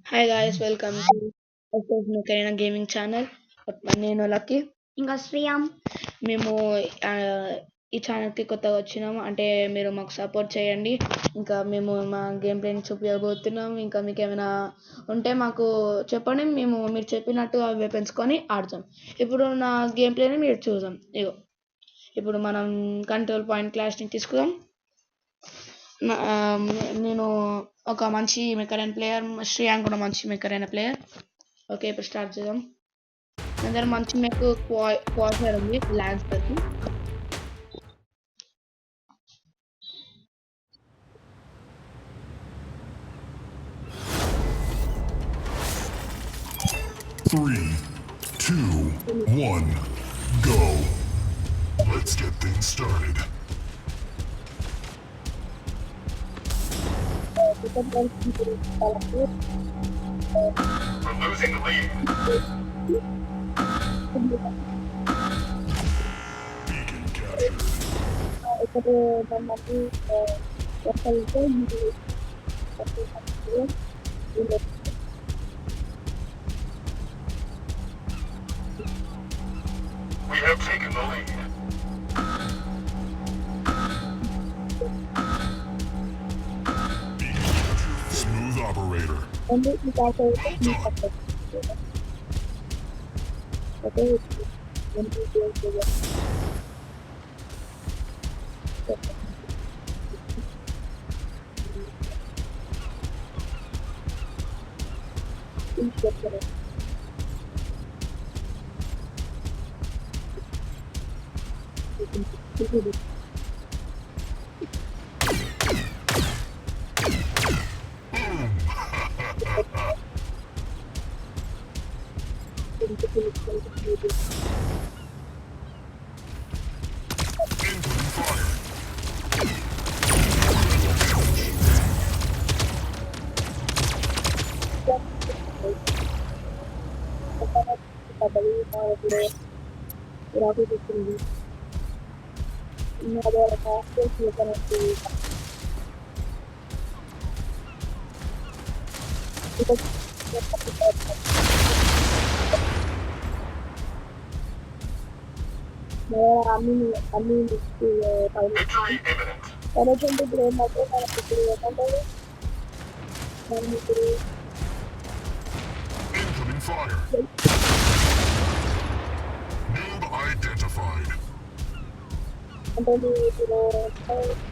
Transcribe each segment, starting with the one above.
Hi guys, welcome to SS gaming channel. నేను లక్కీ, ఇంకా శ్రీయామ్. మేము ఈ ఛానల్కి కొత్తగా వచ్చినాము. అంటే మీరు మాకు సపోర్ట్ చేయండి. ఇంకా మేము మా గేమ్ ప్లేని చూపించబోతున్నాం. ఇంకా మీకు ఏమైనా ఉంటే మాకు చెప్పండి, మేము మీరు చెప్పినట్టు అవి పెంచుకొని ఆడతాం. ఇప్పుడు నా గేమ్ ప్లేని మీరు చూద్దాం. ఇప్పుడు మనం కంట్రోల్ పాయింట్ క్లాస్ని తీసుకుందాం. నేను ఒక మంచి మెకరైన ప్లేయర్, శ్రేయాంక్ కూడా మంచి మెకరైన ప్లేయర్. ఓకే, ఇప్పుడు స్టార్ట్ చేద్దాం. నా దగ్గర మంచి మెక్ క్వాలిఫైర్ ఉంది ల్యాన్సర్కి. Three, two, one, go. Let's get things started. We're losing the lead. Beacon captured. We have taken the lead. Smooth operator. Victory imminent. Incoming fire. Noob identified. You have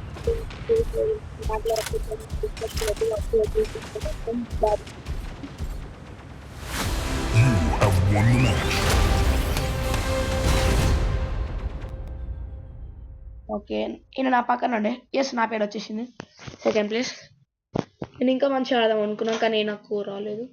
won the match. Okay, ఈయన నా పక్కన ఉండే. Yes, నా పేరు వచ్చేసింది. Second place. నేను ఇంకా మంచిగా ఆడదాం అనుకున్నాను, కానీ నాకు రాలేదు.